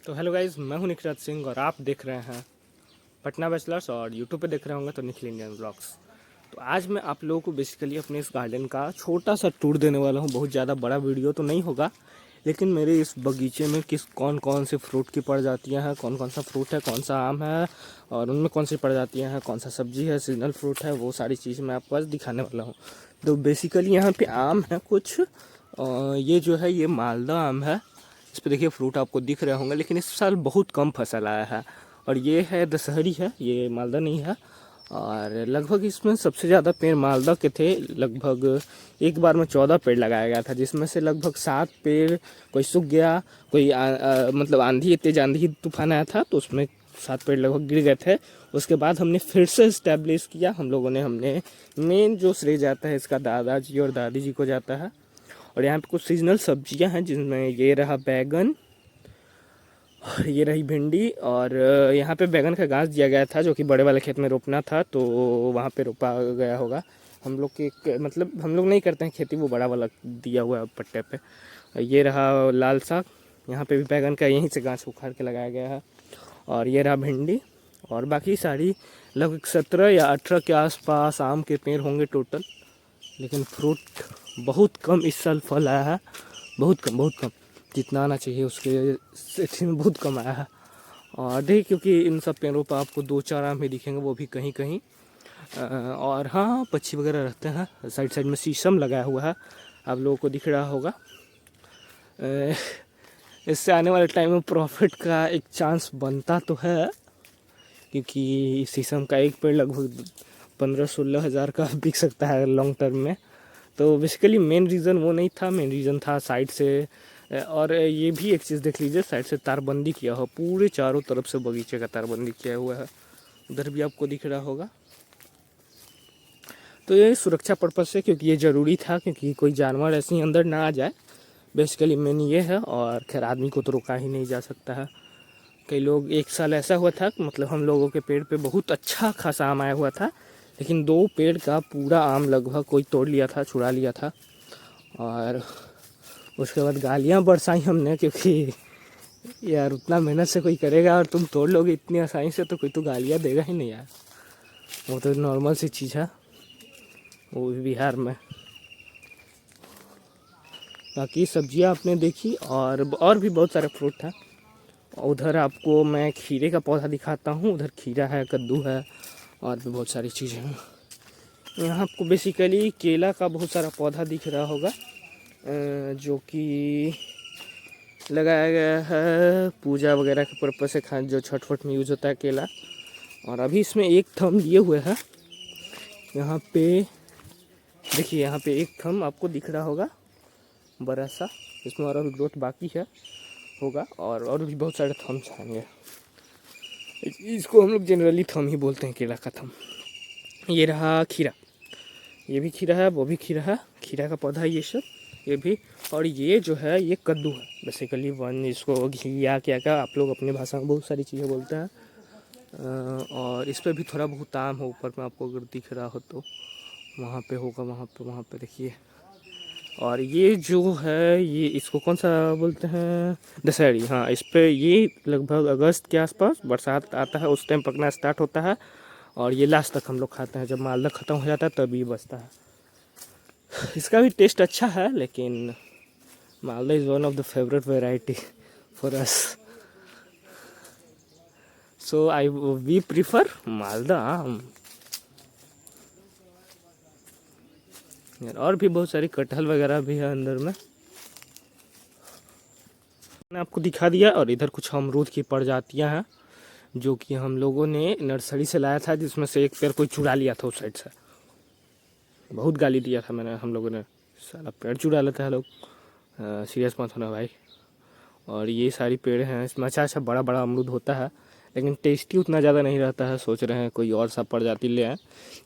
तो hello guys, मैं हूं निखिल सिंह और आप देख रहे हैं पटना बैचलर्स और यूट्यूब पे देख रहे होंगे तो निखिल इंडियन ब्लॉग्स। तो आज मैं आप लोगों को बेसिकली अपने इस गार्डन का छोटा सा टूर देने वाला हूं। बहुत ज़्यादा बड़ा वीडियो तो नहीं होगा, लेकिन मेरे इस बगीचे में कौन कौन से फ्रूट की प्रजातियां हैं, कौन कौन सा फ्रूट है, कौन सा आम है और उनमें कौन सी प्रजातियाँ हैं, कौन सा सब्जी है, सीजनल फ्रूट है, वो सारी चीज़ मैं आपको आज दिखाने वाला हूँ। तो बेसिकली यहाँ पे आम है कुछ, ये जो है ये मालदा आम है। इस पे देखिए फ्रूट आपको दिख रहे होंगे, लेकिन इस साल बहुत कम फसल आया है। और ये है दशहरी है, ये मालदा नहीं है। और लगभग इसमें सबसे ज़्यादा पेड़ मालदा के थे। लगभग एक बार में 14 पेड़ लगाया गया था, जिसमें से लगभग 7 पेड़ कोई सूख गया, कोई मतलब आंधी, तेज आंधी तूफान आया था तो उसमें 7 पेड़ लगभग गिर गए थे। उसके बाद हमने फिर से इस्टेब्लिश किया हम लोगों ने। हमने मेन जो श्रेय जाता है इसका दादाजी और दादी जी को जाता है। और यहाँ पे कुछ सीजनल सब्जियां हैं, जिनमें ये रहा बैगन और ये रही भिंडी। और यहाँ पे बैगन का घास दिया गया था जो कि बड़े वाले खेत में रोपना था, तो वहाँ पे रोपा गया होगा। हम लोग के मतलब हम लोग नहीं करते हैं खेती, वो बड़ा वाला दिया हुआ है पट्टे पे। ये रहा लाल साग, यहाँ पे भी बैगन का यहीं से गाछ उखाड़ के लगाया गया है। और ये रहा भिंडी। और बाकी सारी लगभग 17 या 18 के आसपास आम के पेड़ होंगे टोटल। लेकिन फ्रूट बहुत कम इस साल फल आया है, बहुत कम बहुत कम। जितना आना चाहिए उसके सेक्शन में बहुत कम आया है। और देखिए, क्योंकि इन सब पेड़ों पर आपको 2-4 आम ही दिखेंगे, वो भी कहीं कहीं। और हाँ, पक्षी वगैरह रहते हैं। साइड साइड में शीशम लगाया हुआ है, आप लोगों को दिख रहा होगा। इससे आने वाले टाइम में प्रॉफिट का एक चांस बनता तो है, क्योंकि शीशम का एक पेड़ लगभग 15-16 हज़ार का बिक सकता है लॉन्ग टर्म में। तो बेसिकली मेन रीज़न वो नहीं था, मेन रीज़न था साइड से। और ये भी एक चीज़ देख लीजिए, साइड से तारबंदी किया हुआ, पूरे चारों तरफ से बगीचे का तारबंदी किया हुआ है। उधर भी आपको दिख रहा होगा। तो ये सुरक्षा पर्पज़ से, क्योंकि ये ज़रूरी था, क्योंकि कोई जानवर ऐसे ही अंदर ना आ जाए। बेसिकली मेन ये है। और खैर आदमी को तो रोका ही नहीं जा सकता है। कई लोग, एक साल ऐसा हुआ था, मतलब हम लोगों के पेड़ पे बहुत अच्छा खासा आम आया हुआ था, लेकिन 2 पेड़ का पूरा आम लगभग कोई तोड़ लिया था, चुरा लिया था। और उसके बाद गालियाँ बरसाई हमने, क्योंकि यार उतना मेहनत से कोई करेगा और तुम तोड़ लोगे इतनी आसानी से, तो कोई तो गालियाँ देगा ही नहीं यार। वो तो नॉर्मल सी चीज़ है, वो भी बिहार में। बाकी सब्जियां आपने देखी, और भी बहुत सारे फ्रूट हैं। उधर आपको मैं खीरे का पौधा दिखाता हूँ, उधर खीरा है, कद्दू है और भी बहुत सारी चीज़ें हैं। यहाँ आपको बेसिकली केला का बहुत सारा पौधा दिख रहा होगा, जो कि लगाया गया है पूजा वगैरह के पर्पज़ से, खान जो छठ वठ में यूज़ होता है केला। और अभी इसमें एक थम लिए हुए है यहाँ पे। देखिए यहाँ पे एक थम आपको दिख रहा होगा बड़ा सा, इसमें और अभी ग्रोथ बाकी है, होगा। और भी बहुत सारे थम्स आएंगे। इसको हम लोग जनरली थम ही बोलते हैं, केला का थम। ये रहा खीरा, ये भी खीरा है, वो भी खीरा है, खीरा का पौधा है ये सब, ये भी। और ये जो है ये कद्दू है बेसिकली वन, इसको घिया क्या क्या आप लोग अपनी भाषा में बहुत सारी चीज़ें बोलते हैं। और इस पर भी थोड़ा बहुत आम है, ऊपर में आपको अगर दिख रहा हो तो वहाँ पे होगा, वहाँ पे देखिए। और ये जो है ये इसको कौन सा बोलते हैं, दशहरी। हाँ, इस पे ये लगभग अगस्त के आसपास बरसात आता है, उस टाइम पकना स्टार्ट होता है। और ये लास्ट तक हम लोग खाते हैं, जब मालदा ख़त्म हो जाता है तभी बचता है। इसका भी टेस्ट अच्छा है, लेकिन Malda is one of the favourite variety for us, so we prefer Malda आम। और भी बहुत सारी कटहल वगैरह भी है अंदर में, मैंने आपको दिखा दिया। और इधर कुछ अमरूद की प्रजातियां हैं, जो कि हम लोगों ने नर्सरी से लाया था, जिसमें से एक पेड़ कोई चुरा लिया था उस साइड से। बहुत गाली दिया था मैंने, हम लोगों ने, साला पेड़ चुरा लेता है लोग, सीरियस मत होना भाई। और ये सारी पेड़ हैं, इसमें अच्छा अच्छा बड़ा बड़ा अमरूद होता है, लेकिन टेस्टी उतना ज़्यादा नहीं रहता है। सोच रहे हैं कोई और सा प्रजाति ले आए,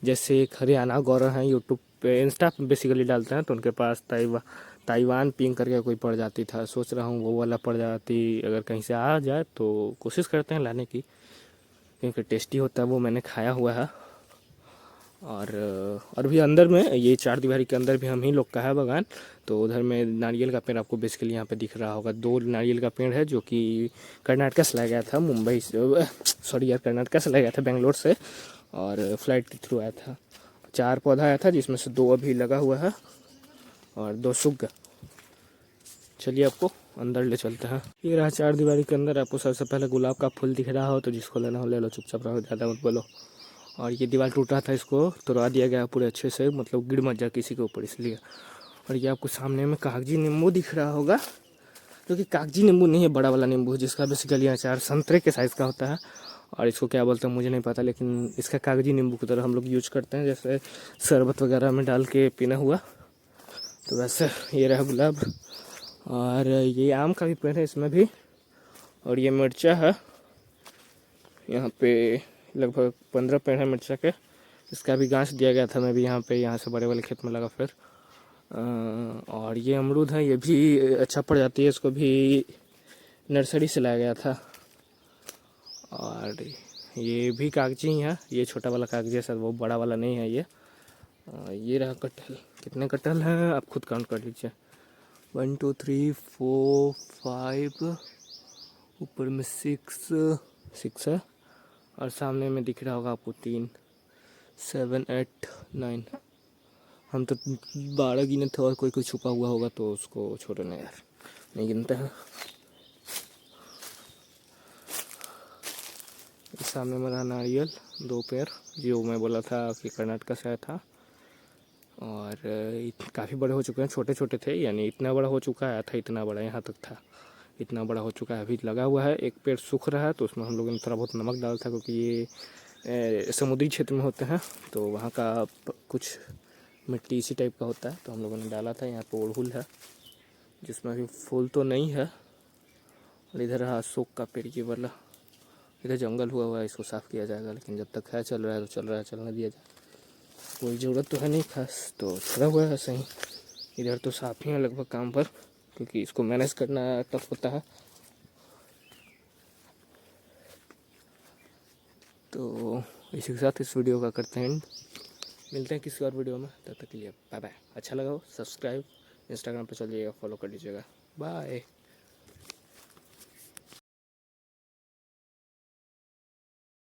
जैसे एक हरियाणा गौरव हैं, यूट्यूब पे इंस्टा पे बेसिकली डालते हैं, तो उनके पास ताइवान पिंक करके कोई प्रजाति था। सोच रहा हूँ वो वाला प्रजाति अगर कहीं से आ जाए तो कोशिश करते हैं लाने की, क्योंकि टेस्टी होता है, वो मैंने खाया हुआ है। और भी अंदर में ये चार दीवारी के अंदर भी हम ही लोग का है बागान। तो उधर में नारियल का पेड़ आपको बेसिकली यहाँ पे दिख रहा होगा। 2 नारियल का पेड़ है जो कि कर्नाटक से लाया गया था, मुंबई से, सॉरी यार, कर्नाटक से लाया गया था, बेंगलोर से, और फ्लाइट के थ्रू आया था। 4 पौधा आया था जिसमें से 2 अभी लगा हुआ है और 2 सूख गया। चलिए आपको अंदर ले चलते हैं। ये रहा चार दीवारी के अंदर। आपको सबसे पहले गुलाब का फूल दिख रहा हो तो जिसको लेना हो ले लो, चुपचाप रहो, ज़्यादा मत बोलो। और ये दीवार टूट रहा था, इसको तोड़वा दिया गया पूरे अच्छे से, मतलब गिर मत जाए किसी के ऊपर, इसलिए। और ये आपको सामने में कागजी नींबू दिख रहा होगा, जो कि कागजी नींबू नहीं है, बड़ा वाला नींबू है, जिसका बेसिकली अचार संतरे के साइज़ का होता है। और इसको क्या बोलते हैं मुझे नहीं पता, लेकिन इसका कागजी नींबू की तरह हम लोग यूज करते हैं, जैसे शरबत वगैरह में डाल के पीना हुआ। तो वैसे ये रहा गुलाब। और ये आम का भी पेड़ है इसमें भी। और ये मिर्चा है, यहाँ पे लगभग 15 पेड़ है मिर्चा के। इसका भी गांछ दिया गया था, मैं भी यहाँ से बड़े वाले खेत में लगा फिर। और ये अमरूद है, ये भी अच्छा पड़ जाती है, इसको भी नर्सरी से लाया गया था। और ये भी कागजी ही है, ये छोटा वाला कागजी है सर, वो बड़ा वाला नहीं है ये। ये रहा कटहल। कितने कटहल हैं आप खुद काउंट कर लीजिए। 1 2 3 4 5, ऊपर में 6 है, और सामने में दिख रहा होगा आपको 3 7 8 9। हम तो 12 गिने थे, और कोई छुपा हुआ होगा तो उसको छोड़ो ना यार, नहीं गिनते हैं। सामने में रहा नारियल 2 पेड़, जो मैं बोला था कि कर्नाटक से आया था। और काफ़ी बड़े हो चुके हैं, छोटे छोटे थे, यानी इतना बड़ा हो चुका है, था इतना बड़ा, यहाँ तक था, इतना बड़ा हो चुका है, अभी लगा हुआ है। एक पेड़ सूख रहा है, तो उसमें हम लोगों ने थोड़ा बहुत नमक डाला था, क्योंकि ये समुद्री क्षेत्र में होते हैं, तो वहाँ का कुछ मिट्टी इसी टाइप का होता है, तो हम लोगों ने डाला था। यहाँ पे अड़हुल है जिसमें अभी फूल तो नहीं है। और इधर रहा अशोक का पेड़, ये वाला। इधर जंगल हुआ है, इसको साफ़ किया जाएगा, लेकिन जब तक है चल रहा है तो चल रहा है, चलने दिया जाए, कोई ज़रूरत तो है नहीं खास, तो छोड़ा हुआ है सही। इधर तो साफ ही है लगभग काम पर, क्योंकि इसको मैनेज करना टफ होता है। तो इसी के साथ इस वीडियो का करते हैं एंड। मिलते हैं किसी और वीडियो में, तब तक के लिए बाय बाय। अच्छा लगा हो सब्सक्राइब, इंस्टाग्राम पे चलिएगा, फॉलो कर लीजिएगा। बाय।